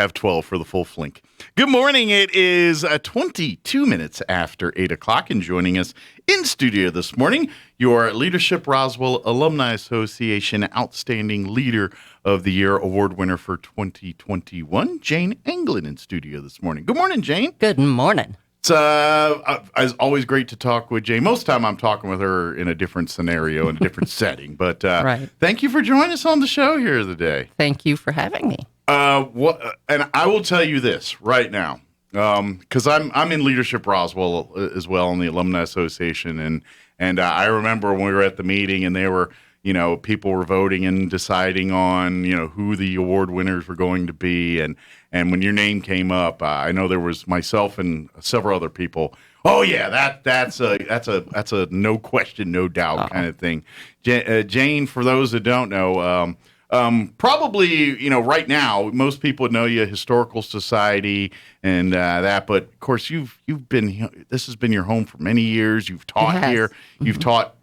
Have 12 for the full flink. Good morning. It is 22 minutes after 8 o'clock, and joining us in studio this morning, your Leadership Roswell Alumni Association Outstanding Leader of the Year Award winner for 2021, Jane Anglin, in studio this morning. Good morning, Jane. Good morning. It's always great to talk with Jane. Most of the time I'm talking with her in a different scenario, in a different setting. But Right. Thank you for joining us on the show here today. Thank you for having me. And I will tell you this right now, because I'm in Leadership Roswell as well in the Alumni Association, and I remember when we were at the meeting and they were, people were voting and deciding on, who the award winners were going to be, and when your name came up, I know there was myself and several other people. Oh yeah, that's a no question, no doubt kind of thing. Jane, for those that don't know. Probably, right now, most people would know you, Historical Society and that. But of course, this has been your home for many years. You've taught here. You've taught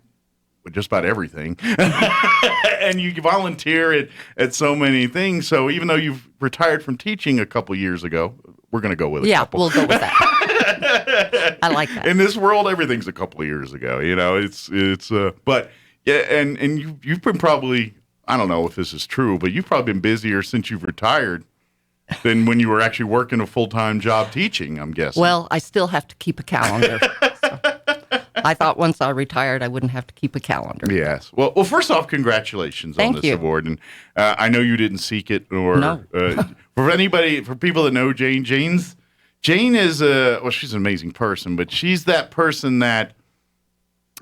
just about everything, and you volunteer at so many things. So even though you've retired from teaching a couple years ago, we're going to go with a couple. We'll go with that. I like that. In this world, everything's a couple of years ago. But yeah, and you've been probably. I don't know if this is true, but you've probably been busier since you've retired than when you were actually working a full-time job teaching, I'm guessing. Well, I still have to keep a calendar. So I thought once I retired, I wouldn't have to keep a calendar. Yes. Well, first off, congratulations on this award. And I know you didn't seek it. No. For people that know Jane, Jane is, she's an amazing person, but she's that person that,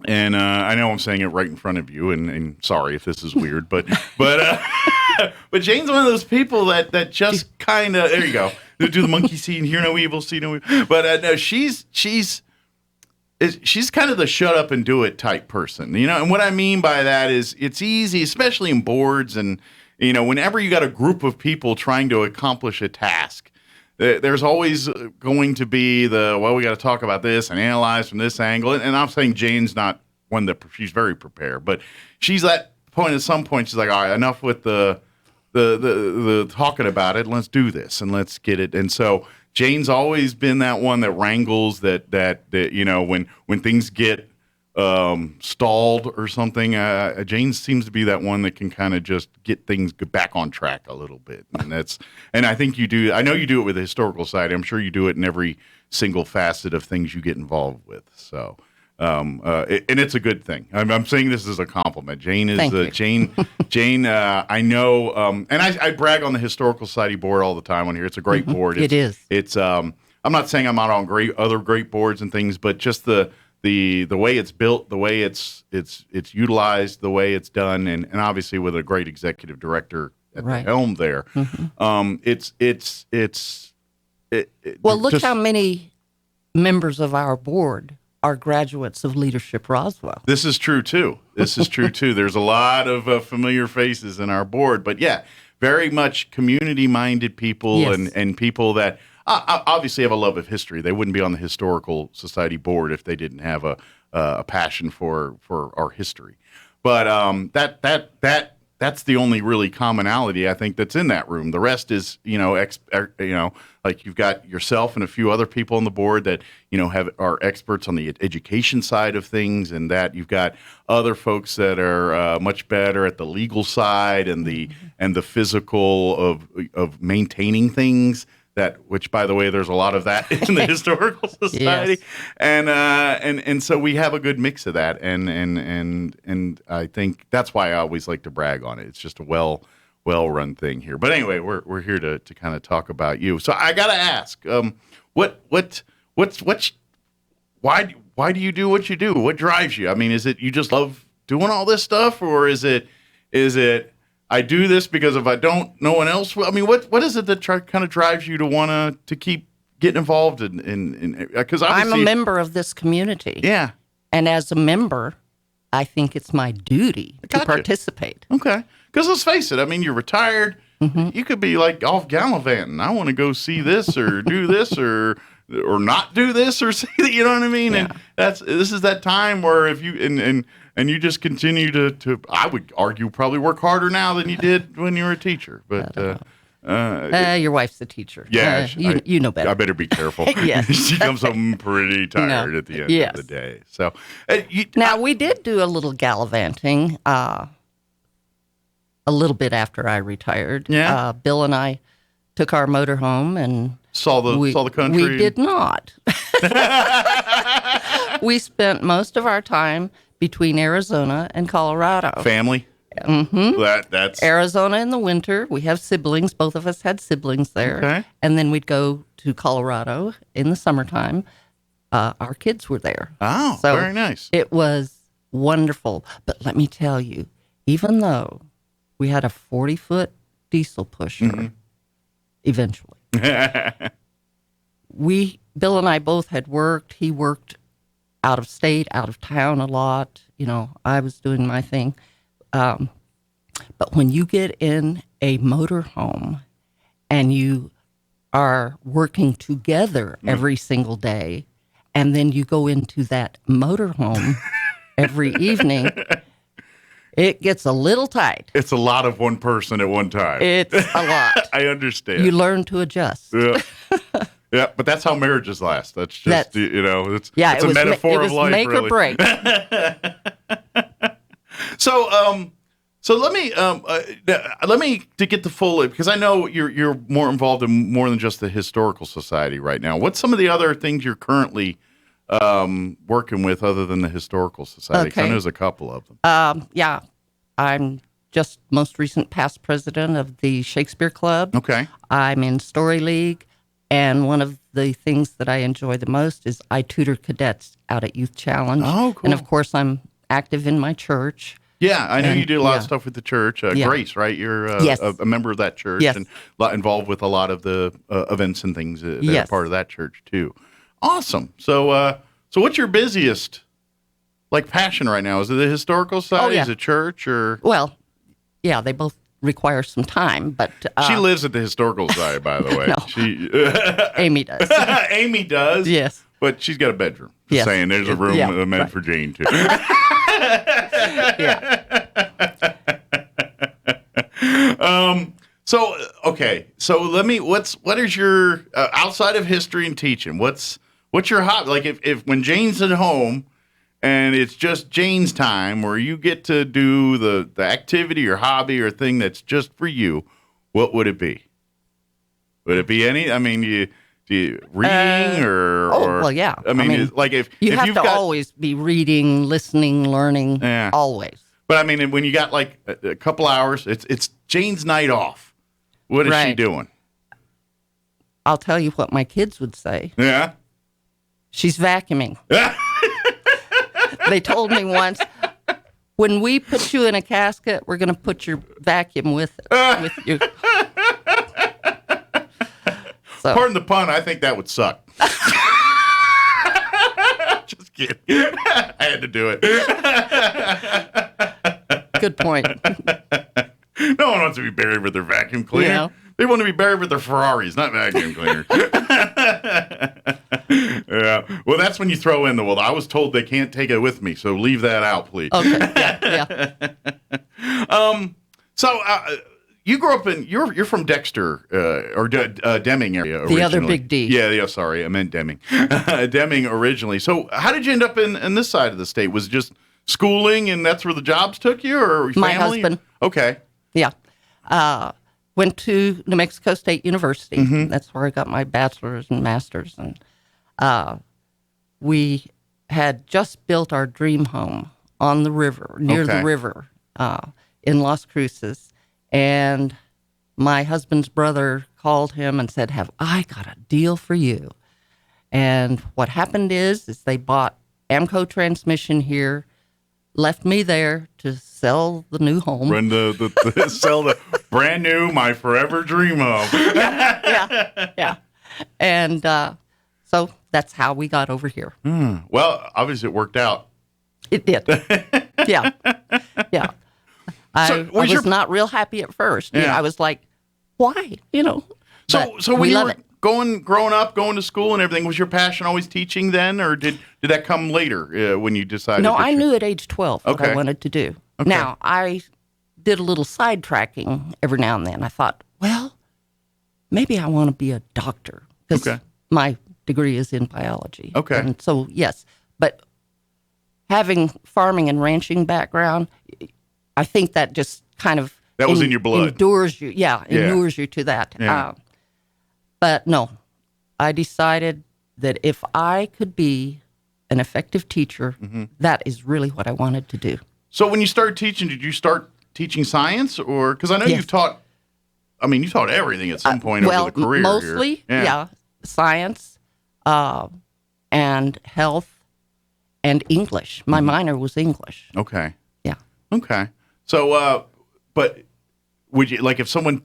and I know I'm saying it right in front of you, and sorry if this is weird, but Jane's one of those people that just kind of, there you go, do the monkey see and hear no evil, see no evil. But no, she's kind of the shut up and do it type person, And what I mean by that is it's easy, especially in boards, and whenever you got a group of people trying to accomplish a task. There's always going to be we got to talk about this and analyze from this angle. And I'm saying Jane's not one that she's very prepared, but she's at point. At some point, she's like, all right, enough with the talking about it. Let's do this and let's get it. And so Jane's always been that one that wrangles that when things get stalled or something, Jane seems to be that one that can kind of just get things back on track a little bit, and I think you do. I know you do it with the Historical Society. I'm sure you do it in every single facet of things you get involved with. So, and it's a good thing. I'm saying this as a compliment. Jane is Jane. I know, and I brag on the Historical Society board all the time on here. It's a great board. It is. It's. I'm not saying I'm not on other great boards and things, but just the way it's built, the way it's utilized, the way it's done, and obviously with a great executive director at the helm there, look how many members of our board are graduates of Leadership Roswell. This is true too. There's a lot of familiar faces in our board, but yeah, very much community-minded people. Yes. and people that. Obviously have a love of history. They wouldn't be on the Historical Society board if they didn't have a passion for our history. But that's the only really commonality I think that's in that room. The rest is like you've got yourself and a few other people on the board that are experts on the education side of things, and that you've got other folks that are much better at the legal side and the physical of maintaining things. Which, by the way, there's a lot of that in the Historical Society, yes. and so we have a good mix of that, and I think that's why I always like to brag on it. It's just a well run thing here. But anyway, we're here to kind of talk about you. So I gotta ask, why do you do what you do? What drives you? I mean, is it you just love doing all this stuff, or is it I do this because if I don't, no one else will? I mean, what is it that kind of drives you to want to keep getting involved in? Because I'm a member of this community. Yeah. And as a member, I think it's my duty to participate. Okay. Because let's face it, I mean, you're retired. Mm-hmm. You could be like off gallivanting. I want to go see this or do this or not do this or see that, you know what I mean? Yeah. And this is that time where if you and you just continue to I would argue probably work harder now than you did when you were a teacher. But Your wife's the teacher. Yeah, you know better. I better be careful. Yes. She comes home pretty tired at the end Yes. of the day. So we did do a little gallivanting a little bit after I retired. Yeah. Bill and I took our motorhome and saw the country. We did not. We spent most of our time between Arizona and Colorado. Family. Mm-hmm. That's Arizona in the winter. We have siblings. Both of us had siblings there. Okay. And then we'd go to Colorado in the summertime. Our kids were there. Oh, so very nice. It was wonderful. But let me tell you, even though we had a 40-foot diesel pusher, eventually, Bill and I both had worked. He worked out of state, out of town a lot. I was doing my thing. But when you get in a motorhome and you are working together every single day, and then you go into that motorhome every evening, it gets a little tight. It's a lot of one person at one time. It's a lot. I understand. You learn to adjust. Yeah. Yeah, but that's how marriages last. That's just, it's a metaphor of life, make really. or break. So let me to get the full, because I know you're more involved in more than just the Historical Society right now. What's some of the other things you're currently working with other than the Historical Society? 'Cause I know there's a couple of them. I'm just most recent past president of the Shakespeare Club. Okay. I'm in Story League, and one of the things that I enjoy the most is I tutor cadets out at Youth Challenge. Oh, cool. And of course, I'm active in my church. Yeah, I know you do a lot of stuff with the church. Grace, right? You're Yes. a member of that church and involved with a lot of the events and things that are part of that church too. Awesome. So what's your busiest passion right now? Is it the Historical Society? Is it church or? Well, yeah, they both require some time, but she lives at the Historical Society, by the way. No. Amy does. Amy does. Yes, but she's got a bedroom. Just saying, there's a room meant for Jane too. Yeah. So what is your outside of history and teaching? What's your hobby? If when Jane's at home and it's just Jane's time, where you get to do the activity or hobby or thing that's just for you, what would it be? Would it be any? I mean, do you reading or? Well, yeah. I mean, if you have you've to got, always be reading, listening, learning. Yeah. Always. But I mean, when you got a couple hours, it's Jane's night off. What is she doing? I'll tell you what my kids would say. Yeah. She's vacuuming. They told me once, when we put you in a casket, we're going to put your vacuum with you. So. Pardon the pun, I think that would suck. Just kidding. I had to do it. Good point. No one wants to be buried with their vacuum cleaner. Yeah. They want to be buried with their Ferraris, not vacuum cleaners. Yeah. Well, that's when you throw in I was told they can't take it with me, so leave that out, please. Okay. Yeah. So you grew up you're from Dexter or Deming area originally. The other big D. Yeah. Sorry, I meant Deming. Deming originally. So how did you end up in this side of the state? Was it just schooling and that's where the jobs took you, or family? My husband. Okay. Yeah. Went to New Mexico State University. Mm-hmm. That's where I got my bachelor's and master's. And we had just built our dream home on the river, near the river, in Las Cruces. And my husband's brother called him and said, "Have I got a deal for you?" And what happened is they bought Amco transmission here, left me there to sell the new home. Run sell the brand new, my forever dream home. Yeah. And so that's how we got over here. Well, obviously it worked out. It did. Yeah. I was not real happy at first. Yeah. I was like, why? So when you were growing up, going to school and everything, was your passion always teaching then, or did that come later when you decided? No, I knew at age 12 what I wanted to do. Okay. Now, I did a little sidetracking every now and then. I thought, well, maybe I want to be a doctor because Okay. my degree is in biology. Okay. And so, yes, but having farming and ranching background, I think that just kind of That was in your blood. Endures you. Yeah, Yeah. endures you to that. Yeah. But no, I decided that if I could be an effective teacher, that is really what I wanted to do. So when you started teaching, did you start teaching science, or because I know Yes. you've taught? I mean, you taught everything at some point Well, over the career. mostly, here. yeah, science and health and English. My minor was English. Okay. Yeah. Okay. So, but would you like if someone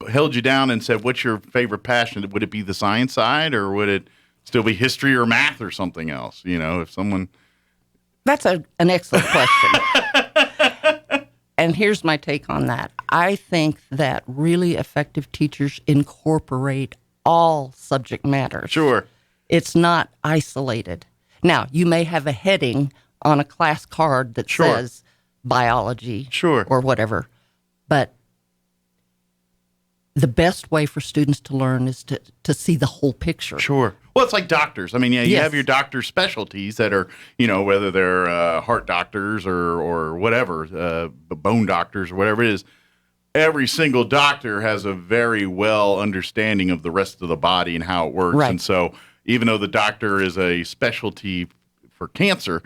held you down and said, "What's your favorite passion?" Would it be the science side, or would it still be history or math or something else? You know, if someone. That's an excellent question. And here's my take on that. I think that really effective teachers incorporate all subject matters. Sure. It's not isolated. Now, you may have a heading on a class card that Sure. says biology Sure. or whatever, but the best way for students to learn is to see the whole picture. Sure. Well, it's like doctors. I mean, yeah, you Yes. have your doctor specialties that are, you know, whether they're heart doctors or whatever, bone doctors or whatever it is. Every single doctor has a very well understanding of the rest of the body and how it works. Right. And so even though the doctor is a specialty for cancer,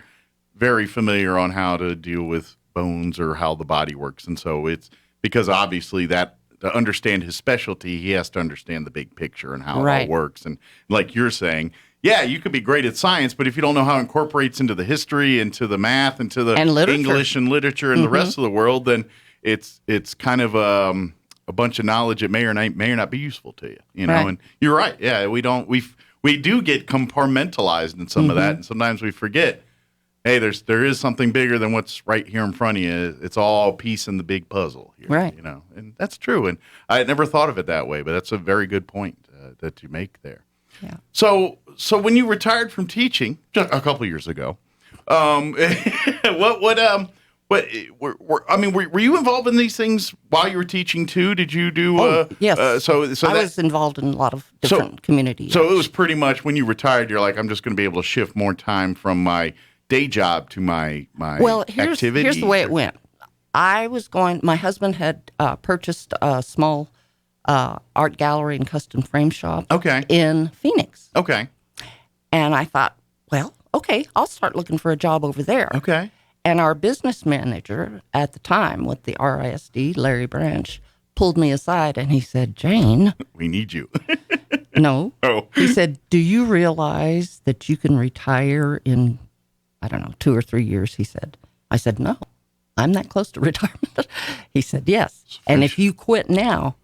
very familiar on how to deal with bones or how the body works. And so it's because obviously that to understand his specialty, he has to understand the big picture and how it Right. all works. And like you're saying, yeah, you could be great at science, but if you don't know how it incorporates into the history, into the math, into the And literature. English and literature and the rest of the world, then it's kind of a bunch of knowledge that may or not be useful to you. You know, Right. and you're right. Yeah, we do get compartmentalized in some of that, and sometimes we forget. Hey, there is something bigger than what's right here in front of you. It's all a piece in the big puzzle here, Right. you know, and that's true. And I had never thought of it that way, but that's a very good point that you make there. Yeah. So when you retired from teaching just a couple years ago, were you involved in these things while you were teaching too? Did you do? Yes. So I was involved in a lot of different communities. So it was pretty much when you retired, you're like, I'm just going to be able to shift more time from my day job to my activity. Here's the way it went. My husband had purchased a small art gallery and custom frame shop Okay. in Phoenix. Okay. And I thought, well, okay, I'll start looking for a job over there. Okay. And our business manager at the time with the RISD, Larry Branch, pulled me aside and he said, Jane, We need you. no. Oh. He said, do you realize that you can retire in, 2 or 3 years, he said. I said, no, I'm that close to retirement. He said, yes. And if you quit now,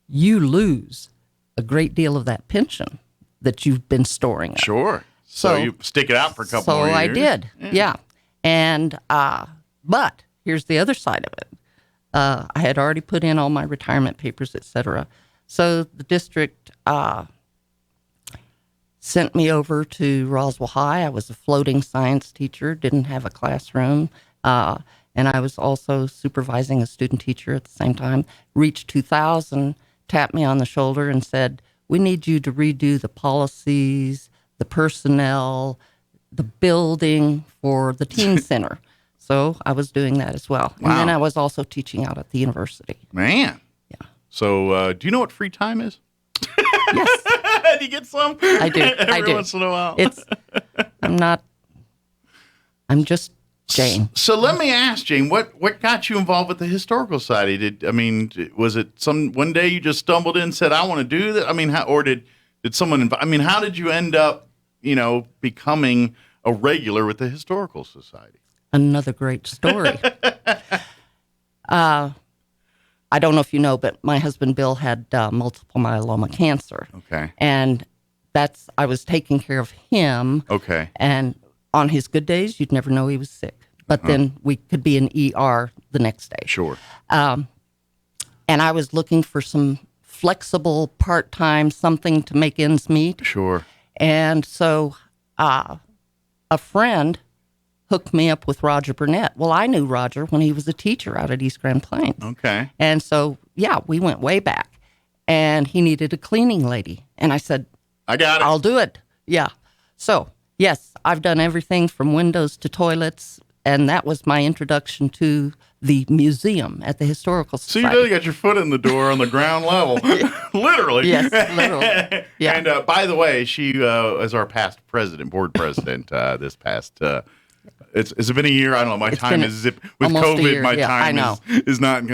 you lose a great deal of that pension that you've been storing up. Sure. So you stick it out for a couple more years. So I did, yeah. And, but here's the other side of it. I had already put in all my retirement papers, et cetera. So the district sent me over to Roswell High. I was a floating science teacher, didn't have a classroom. And I was also supervising a student teacher at the same time. Reach 2000 tapped me on the shoulder and said, we need you to redo the policies, the personnel, the building for the teen center. So I was doing that as well. Wow. And then I was also teaching out at the university. Man. Yeah. So do you know what free time is? Yes, Do you get some? I do. Every once in a while. I'm just Jane. So let me ask, Jane, what got you involved with the Historical Society? Was it one day you just stumbled in and said, I want to do that? I mean, did someone how did you end up, becoming a regular with the Historical Society? Another great story. I don't know if you know, but my husband Bill had multiple myeloma cancer. Okay. And I was taking care of him. Okay. And on his good days, you'd never know he was sick. But then we could be in ER the next day. Sure. And I was looking for some flexible part-time, something to make ends meet. Sure. And so a friend hooked me up with Roger Burnett. Well, I knew Roger when he was a teacher out at East Grand Plains. Okay. And so, yeah, we went way back. and he needed a cleaning lady. And I said, I got it. I'll do it. Yeah. So, yes, I've done everything from windows to toilets, and that was my introduction to the museum at the Historical So you Society. really got your foot in the door on the ground level, literally. Yes, literally. Yeah. And by the way, she is our past president, board president. This past, it's been a year. I don't know. My time is with almost a COVID. year. My Yeah, I time know. is not.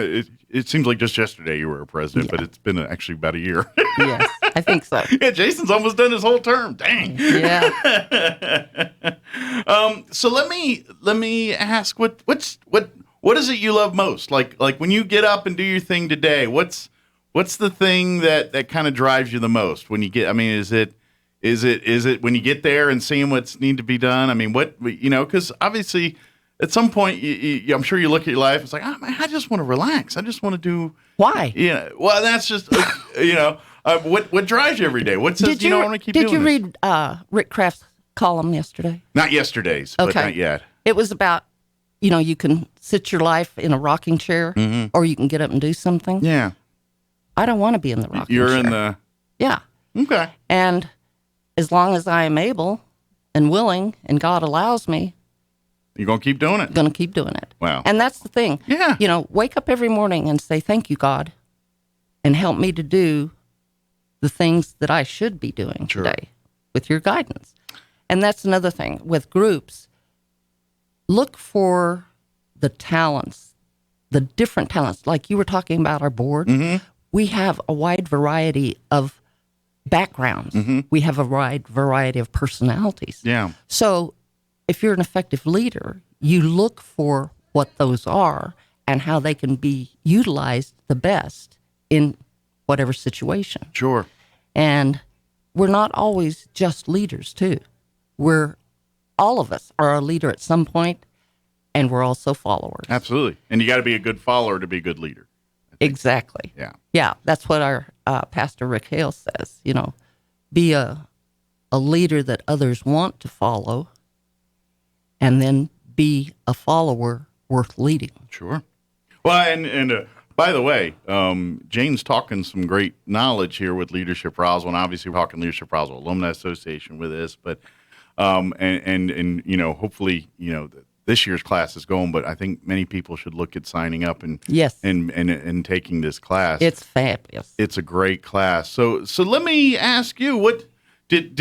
It seems like just yesterday you were a president, but it's been actually about a year. Yes, I think so. Yeah, Jason's almost done his whole term. Dang. Yeah. So let me ask what is it you love most? Like when you get up and do your thing today, what's the thing that kind of drives you the most when you get? I mean, is it when you get there and seeing what's need to be done? I mean, because obviously at some point I'm sure you look at your life. It's like, oh, man, I just want to relax. I just want to do. Why? Yeah. Well, that's just what drives you every day. What says I want to keep doing Did you this? read Rick Kraft's column yesterday? Not yesterday's, but Okay. not yet. It was about, you can sit your life in a rocking chair, or you can get up and do something. Yeah. I don't want to be in the rocking chair. You're in the. Yeah. Okay. And as long as I am able and willing and God allows me, You're going to keep doing it. I'm going to keep doing it. Wow. And that's the thing. Yeah. Wake up every morning and say, thank you, God, and help me to do the things that I should be doing Sure. today with your guidance. And that's another thing with groups. Look for the talents, the different talents. Like you were talking about our board. Mm-hmm. We have a wide variety of backgrounds. Mm-hmm. We have a wide variety of personalities. Yeah. So if you're an effective leader, you look for what those are and how they can be utilized the best in whatever situation. Sure. And we're not always just leaders, too. All of us are a leader at some point, and we're also followers. Absolutely. And you got to be a good follower to be a good leader. Exactly. Yeah. Yeah, that's what our Pastor Rick Hale says. Be a leader that others want to follow, and then be a follower worth leading. Sure. Well, and by the way, Jane's talking some great knowledge here with Leadership Roswell, and obviously we're talking Leadership Roswell Alumni Association with this, but hopefully this year's class is going, but I think many people should look at signing up and Yes. and taking this class. It's fabulous. It's a great class. So let me ask you, what did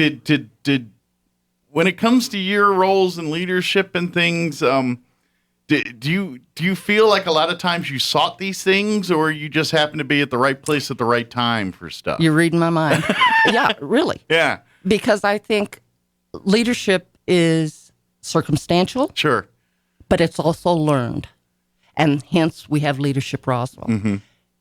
when it comes to your roles in leadership and things, do you feel like a lot of times you sought these things, or you just happen to be at the right place at the right time for stuff? You're reading my mind. Yeah, really. Yeah, Because I think leadership is circumstantial, sure. but it's also learned. And hence we have Leadership Roswell. Mm-hmm.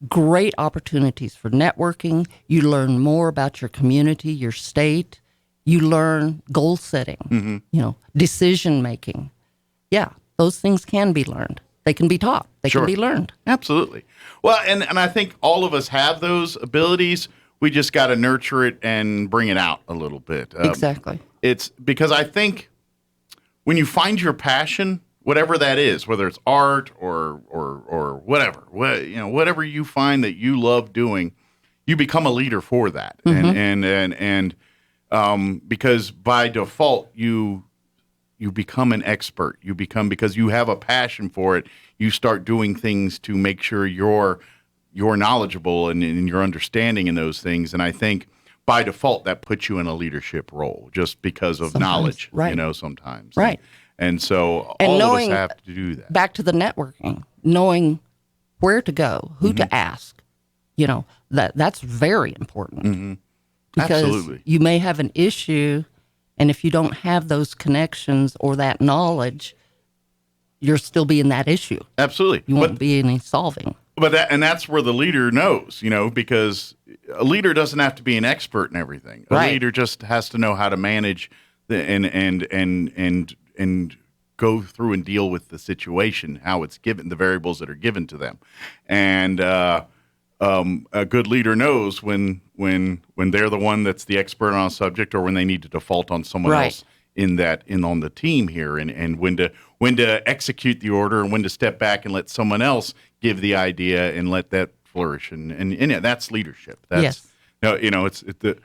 Great opportunities for networking. You learn more about your community, your state. You learn goal setting, decision making. Yeah, those things can be learned. They can be taught. They Sure. can be learned. Absolutely. Well, and I think all of us have those abilities. We just got to nurture it and bring it out a little bit. Exactly. It's because I think when you find your passion, whatever that is, whether it's art or whatever, whatever you find that you love doing, you become a leader for that. And because by default you become an expert. You become, because you have a passion for it, you start doing things to make sure you're knowledgeable and your understanding in those things. And I think by default that puts you in a leadership role just because of knowledge, right. Sometimes. Right. And so And all knowing, of us have to do that. back to the networking, knowing where to go, who to ask, that's very important. Because Absolutely. you may have an issue, and if you don't have those connections or that knowledge, you'll still be in that issue. Absolutely. You won't be any solving. But that's where the leader knows, because a leader doesn't have to be an expert in everything. A Right. leader just has to know how to manage and go through and deal with the situation, how it's given, the variables that are given to them. And a good leader knows when they're the one that's the expert on a subject, or when they need to default on someone Right. else on the team here, and when to execute the order, and when to step back and let someone else give the idea and let that flourish, and yeah, that's leadership. That's Yes.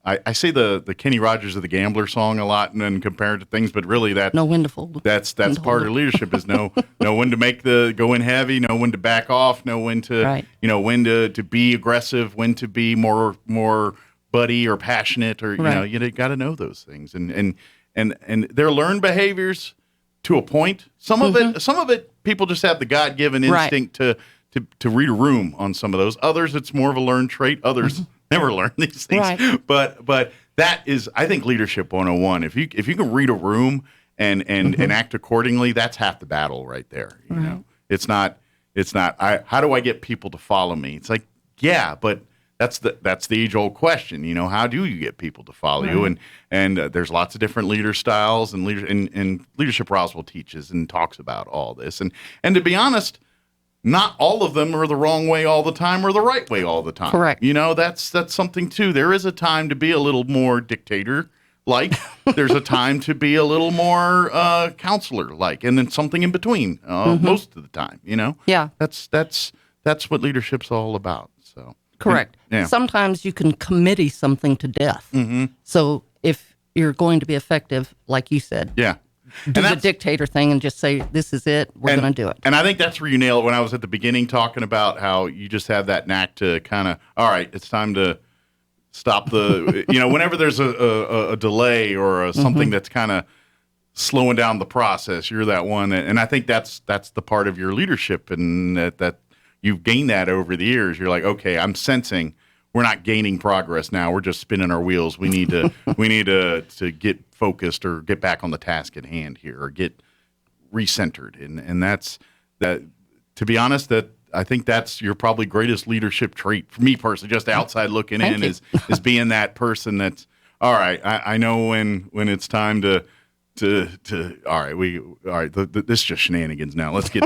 I say the Kenny Rogers of the Gambler song a lot, and then compare it to things, but really Know when to fold. that's part of leadership is know when to go in heavy, know when to back off, know when to Right. when to be aggressive, when to be more buddy or passionate, or Right. you got to know those things, and they're learned behaviors to a point. Some of it people just have the God-given Right. instinct to read a room on some of those. Others it's more of a learned trait. Others never learn these things. Right. But that is, I think, leadership 101. If you can read a room and act accordingly, that's half the battle right there. You know, it's not. How do I get people to follow me? It's like, yeah, but that's the age old question. How do you get people to follow you? And there's lots of different leader styles, and Leadership Roswell teaches and talks about all this. And to be honest, not all of them are the wrong way all the time or the right way all the time. Correct. That's something too. There is a time to be a little more dictator-like. There's a time to be a little more counselor-like, and then something in between. Most of the time, Yeah. That's what leadership's all about. So Correct. Yeah. Sometimes you can committee something to death. So if you're going to be effective, like you said, yeah. do the dictator thing and just say, this is it, we're going to do it. And I think that's where you nail it. When I was at the beginning talking about how you just have that knack to kind of, all right, it's time to stop the, whenever there's a delay or something that's kind of slowing down the process, you're that one. And I think that's the part of your leadership, and that you've gained that over the years. You're like, okay, I'm sensing we're not gaining progress now. We're just spinning our wheels. We need to get focused or get back on the task at hand here, or get recentered. And that's that. To be honest, that I think that's your probably greatest leadership trait for me personally. Just outside looking in is being that person that's all right. I know when it's time to all right. This is just shenanigans now. Let's get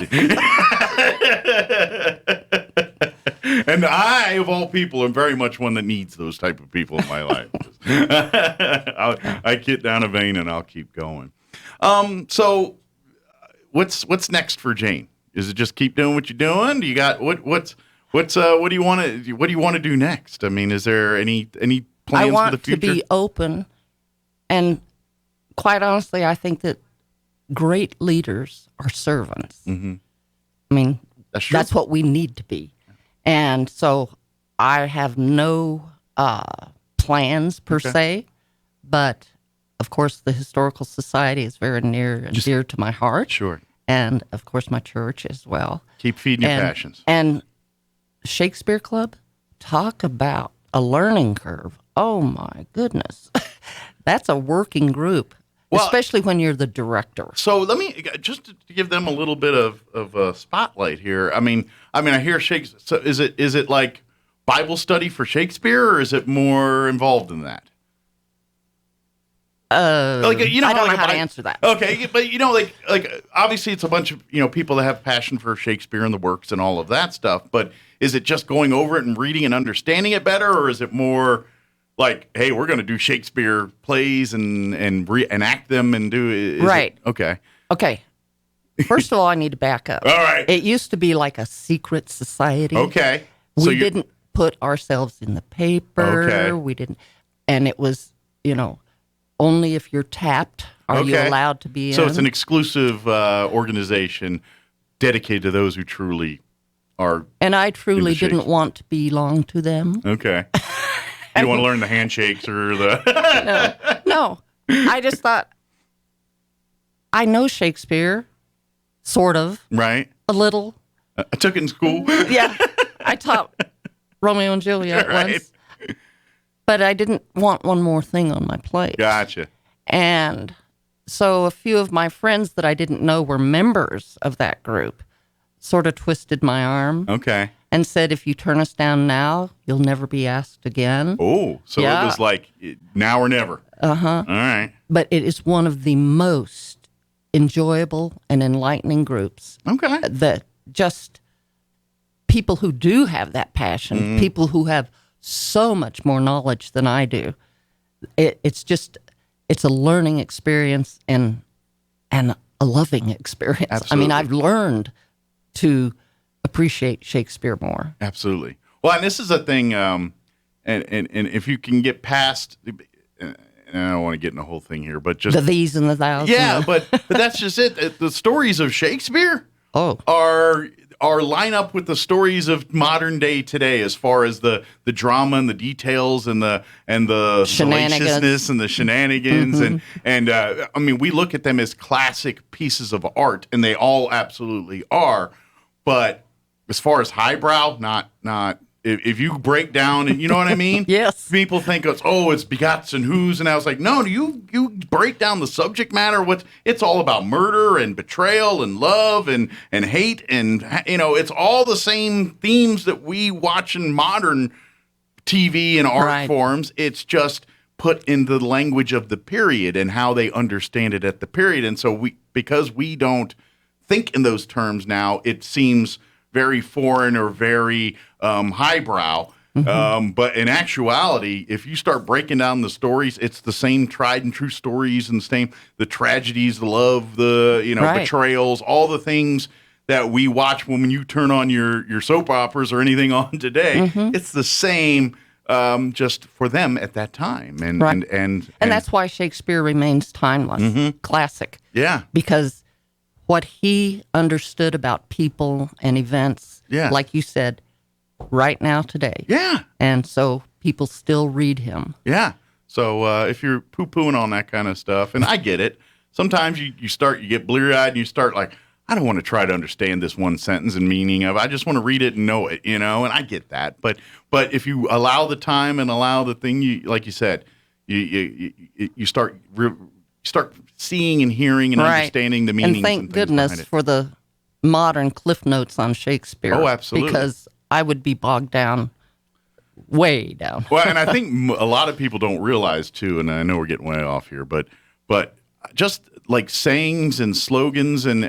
And I, of all people, am very much one that needs those type of people in my life. I get down a vein and I'll keep going. So what's next for Jane? Is it just keep doing what you're doing? Do you got what do you want to do next? I mean, is there any plans for the future? I want to be open, and quite honestly, I think that great leaders are servants. I mean, that's what we need to be. And so I have no plans per se, but of course the Historical Society is very near and dear to my heart. Sure. And of course my church as well. Keep feeding your passions. And Shakespeare Club, talk about a learning curve. Oh my goodness. That's a working group. Well, especially when you're the director. So let me just to give them a little bit of a spotlight here. I mean, I hear Shakespeare. So is it like Bible study for Shakespeare, or is it more involved in that? I don't know how to answer that. Okay, but like obviously it's a bunch of people that have passion for Shakespeare and the works and all of that stuff. But is it just going over it and reading and understanding it better, or is it more like, hey, we're going to do Shakespeare plays and enact them and do right? Okay. First of all, I need to back up. All right. It used to be like a secret society. Okay. We didn't put ourselves in the paper. Okay. We didn't, and it was only if you're tapped are you allowed to be in. So it's an exclusive organization dedicated to those who truly are. And I truly didn't want to belong to them. Okay. You want to learn the handshakes or the... No. I just thought, I know Shakespeare, sort of. Right. A little. I took it in school. Yeah. I taught Romeo and Juliet once. But I didn't want one more thing on my plate. Gotcha. And so a few of my friends that I didn't know were members of that group sort of twisted my arm. Okay. And said, if you turn us down now, you'll never be asked again. Oh, so it was like now or never. Uh-huh. All right. But it is one of the most enjoyable and enlightening groups. Okay. That just people who do have that passion, people who have so much more knowledge than I do. It's a learning experience and a loving experience. Absolutely. I mean, I've learned to appreciate Shakespeare more. Absolutely. Well, and this is a thing, and if you can get past, and I don't want to get in the whole thing here, but just The these and the thous. yeah, but that's just it. The stories of Shakespeare Oh, are line up with the stories of modern day today, as far as the drama and the details and the Shenanigans. salaciousness and the shenanigans and I mean, we look at them as classic pieces of art, and they all absolutely are. But as far as highbrow, not. If you break down, and you know what I mean? Yes. People think it's begots and who's, and I was like, no, you break down the subject matter. It's all about murder and betrayal and love and hate, and it's all the same themes that we watch in modern TV and art Right. forms. It's just put in the language of the period and how they understand it at the period. And so because we don't think in those terms now, it seems very foreign or very highbrow. But in actuality, if you start breaking down the stories, it's the same tried and true stories, and the tragedies, the love, the Right. betrayals, all the things that we watch when you turn on your soap operas or anything on today. It's the same, just for them at that time, and Right. and that's why Shakespeare remains timeless, classic. yeah. Because what he understood about people and events, Yeah. like you said, right now today. Yeah. And so people still read him. Yeah. So if you're poo-pooing on that kind of stuff, and I get it, sometimes you get bleary-eyed and you start like, I don't want to try to understand this one sentence and meaning of it. I just want to read it and know it, and I get that. But if you allow the time and allow the thing, like you said, you start seeing and hearing and Right. understanding the meanings. And thank things goodness behind it. for the modern Cliff Notes on Shakespeare. Oh, absolutely. Because I would be bogged down, way down. Well, and I think a lot of people don't realize too, and I know we're getting way off here, but just like sayings and slogans and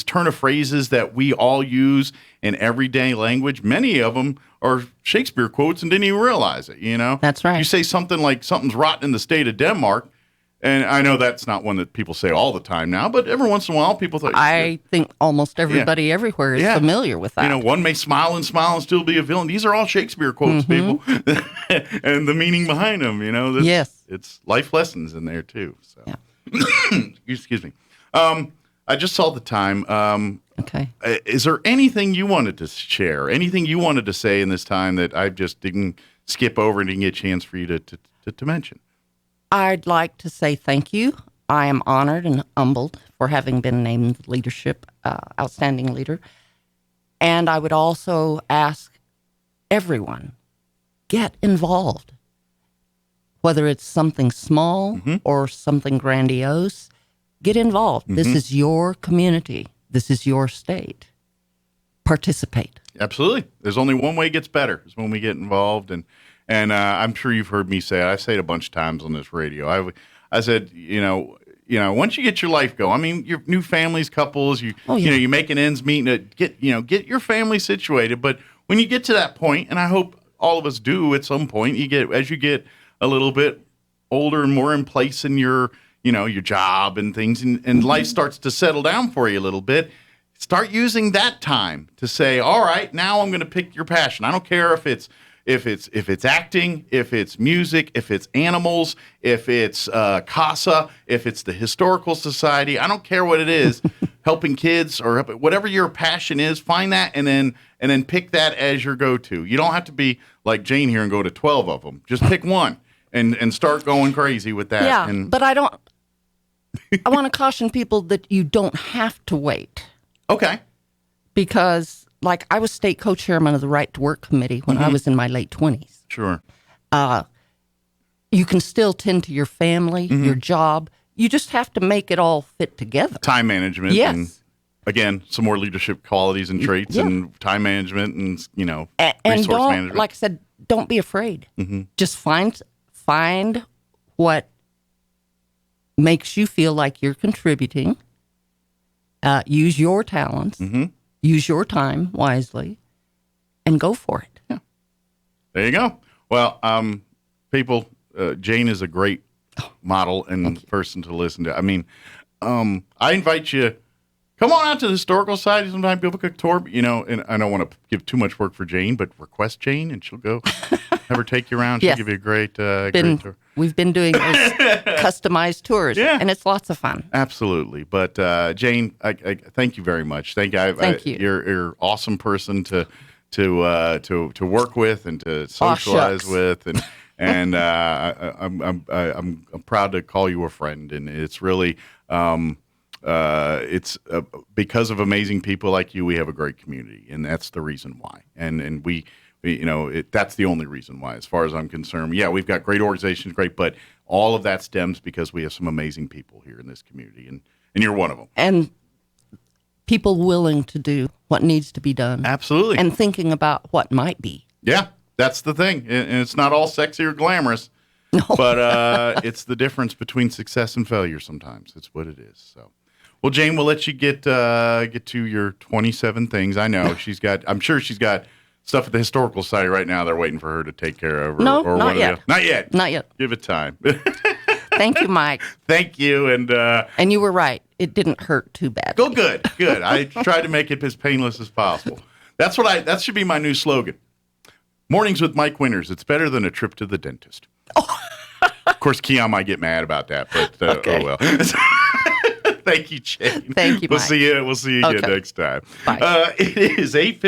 turn of phrases that we all use in everyday language, many of them are Shakespeare quotes and didn't even realize it. That's right. You say something like something's rotten in the state of Denmark. And I know that's not one that people say all the time now, but every once in a while people think. I think almost everybody everywhere is familiar with that. One may smile and still be a villain. These are all Shakespeare quotes, people, and the meaning behind them. Yes. It's life lessons in there too. So, Yeah. excuse me. I just saw the time. Okay. Is there anything you wanted to share? Anything you wanted to say in this time that I just didn't skip over and didn't get a chance for you to mention? I'd like to say thank you. I am honored and humbled for having been named leadership, outstanding leader. And I would also ask everyone, get involved. Whether it's something small or something grandiose, get involved. This is your community. This is your state. Participate. Absolutely. There's only one way it gets better is when we get involved. And I'm sure you've heard me say it. I say it a bunch of times on this radio. I said, once you get your life going, I mean, your new families, couples, you're making ends meet, get your family situated. But when you get to that point, and I hope all of us do at some point, as you get a little bit older and more in place in your job and things, and life starts to settle down for you a little bit. Start using that time to say, all right, now I'm going to pick your passion. I don't care if it's acting, if it's music, if it's animals, if it's CASA, if it's the Historical Society. I don't care what it is. Helping kids or whatever your passion is, find that and then pick that as your go-to. You don't have to be like Jane here and go to 12 of them. Just pick one and start going crazy with that. Yeah, but I want to caution people that you don't have to wait. Okay. Because, like, I was state co-chairman of the Right to Work Committee when I was in my late 20s. Sure. You can still tend to your family, your job. You just have to make it all fit together. Time management. Yes. And, again, some more leadership qualities and traits and time management and, And resource don't, management. like I said, don't be afraid. Just find what makes you feel like you're contributing. Use your talents. Use your time wisely, and go for it. Yeah. There you go. Well, people, Jane is a great model and person to listen to. I mean, I invite you a come on out to the historical society sometime. People could tour, and I don't want to give too much work for Jane, but request Jane and she'll go have her take you around. She'll Yes. give you a great tour. We've been doing those customized tours, Yeah. and it's lots of fun. Absolutely. But Jane, I thank you very much. Thank you. You're an awesome person to work with and to socialize with, and I'm proud to call you a friend. And it's really it's because of amazing people like you, we have a great community, and that's the reason why. And we that's the only reason why, as far as I'm concerned. Yeah, we've got great organizations, but all of that stems because we have some amazing people here in this community, and you're one of them. And people willing to do what needs to be done. Absolutely. And thinking about what might be. Yeah, that's the thing. And it's not all sexy or glamorous, but it's the difference between success and failure sometimes. It's what it is. So, well, Jane, we'll let you get to your 27 things. I know I'm sure she's got stuff at the Historical Society right now they're waiting for her to take care of. Not yet. Not yet. Not yet. Give it time. Thank you, Mike. Thank you. And you were right. It didn't hurt too bad. Go good. I tried to make it as painless as possible. That should be my new slogan. Mornings with Mike Winters. It's better than a trip to the dentist. Of course, Keon might get mad about that, but okay. Oh well. Thank you, Jane. Thank you, Mike. We'll see you again next time. Bye. It is 8:50.